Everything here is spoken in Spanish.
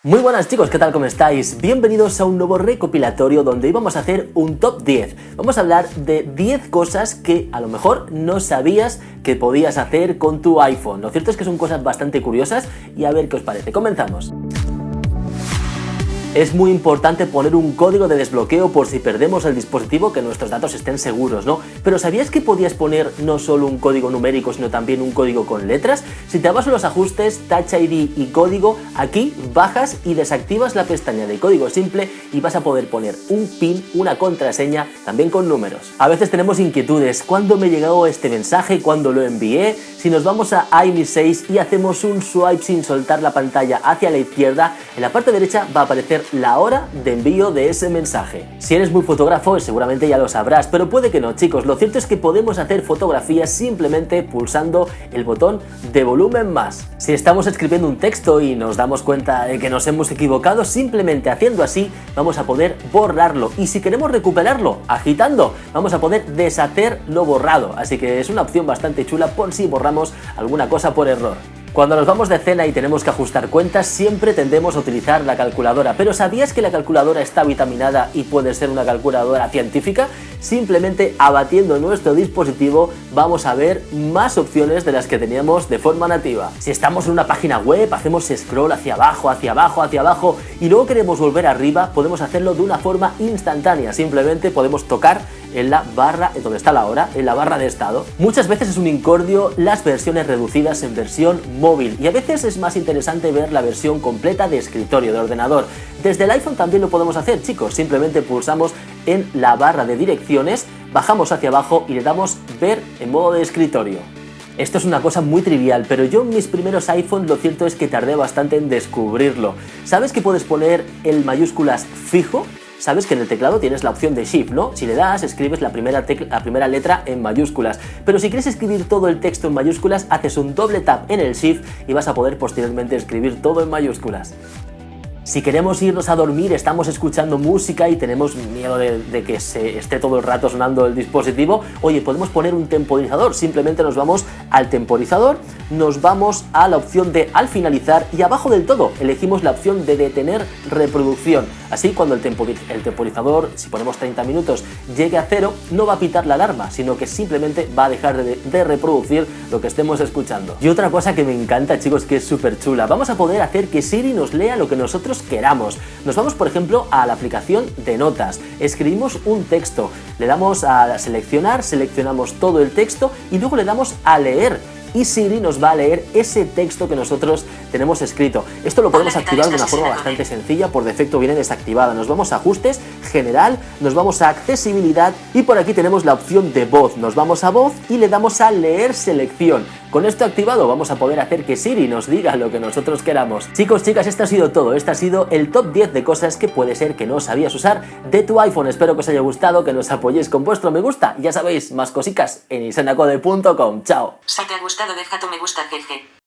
Muy buenas chicos, ¿qué tal? ¿Cómo estáis? Bienvenidos a un nuevo recopilatorio donde hoy vamos a hacer un top 10. Vamos a hablar de 10 cosas que a lo mejor no sabías que podías hacer con tu iPhone. Lo cierto es que son cosas bastante curiosas y a ver qué os parece. Comenzamos. Es muy importante poner un código de desbloqueo por si perdemos el dispositivo, que nuestros datos estén seguros, ¿no? Pero ¿sabías que podías poner no solo un código numérico, sino también un código con letras? Si te vas a los ajustes, Touch ID y código, aquí bajas y desactivas la pestaña de código simple y vas a poder poner un PIN, una contraseña, también con números. A veces tenemos inquietudes, ¿cuándo me llegó este mensaje? ¿Cuándo lo envié? Si nos vamos a iMessage y hacemos un swipe sin soltar la pantalla hacia la izquierda, en la parte derecha va a aparecer la hora de envío de ese mensaje. Si eres muy fotógrafo, seguramente ya lo sabrás, pero puede que no, chicos. Lo cierto es que podemos hacer fotografías simplemente pulsando el botón de volumen más. Si estamos escribiendo un texto y nos damos cuenta de que nos hemos equivocado, simplemente haciendo así vamos a poder borrarlo. Y si queremos recuperarlo, agitando, vamos a poder deshacer lo borrado. Así que es una opción bastante chula por si borramos alguna cosa por error. Cuando nos vamos de cena y tenemos que ajustar cuentas, siempre tendemos a utilizar la calculadora. Pero ¿sabías que la calculadora está vitaminada y puede ser una calculadora científica? Simplemente abatiendo nuestro dispositivo vamos a ver más opciones de las que teníamos de forma nativa. Si estamos en una página web, hacemos scroll hacia abajo, hacia abajo, hacia abajo y luego queremos volver arriba, podemos hacerlo de una forma instantánea. Simplemente podemos tocar en la barra, donde está la hora, en la barra de estado. Muchas veces es un incordio las versiones reducidas en versión móvil y a veces es más interesante ver la versión completa de escritorio, de ordenador. Desde el iPhone también lo podemos hacer, chicos. Simplemente pulsamos en la barra de direcciones, bajamos hacia abajo y le damos ver en modo de escritorio. Esto es una cosa muy trivial, pero yo en mis primeros iPhones lo cierto es que tardé bastante en descubrirlo. ¿Sabes que puedes poner el mayúsculas fijo? Sabes que en el teclado tienes la opción de Shift, ¿no? Si le das, escribes la primera letra en mayúsculas. Pero si quieres escribir todo el texto en mayúsculas, haces un doble tap en el Shift y vas a poder posteriormente escribir todo en mayúsculas. Si queremos irnos a dormir, estamos escuchando música y tenemos miedo de que se esté todo el rato sonando el dispositivo, oye, podemos poner un temporizador. Simplemente nos vamos al temporizador, nos vamos a la opción de al finalizar y abajo del todo elegimos la opción de detener reproducción. Así cuando el temporizador, si ponemos 30 minutos, llegue a 0, no va a pitar la alarma, sino que simplemente va a dejar de reproducir lo que estemos escuchando. Y otra cosa que me encanta, chicos, que es súper chula, vamos a poder hacer que Siri nos lea lo que nosotros queramos. Nos vamos, por ejemplo, a la aplicación de notas, escribimos un texto, le damos a seleccionar, seleccionamos todo el texto y luego le damos a leer. Y Siri nos va a leer ese texto que nosotros tenemos escrito. Esto lo podemos activar de una forma bastante sencilla, por defecto viene desactivada. Nos vamos a ajustes, general, nos vamos a accesibilidad y por aquí tenemos la opción de voz. Nos vamos a voz y le damos a leer selección. Con esto activado vamos a poder hacer que Siri nos diga lo que nosotros queramos. Chicos, chicas, esto ha sido todo. Este ha sido el top 10 de cosas que puede ser que no sabías usar de tu iPhone. Espero que os haya gustado, que nos apoyéis con vuestro me gusta. Ya sabéis, más cosicas en isanacode.com. Chao. Si te ha gustado, deja tu me gusta, jeje.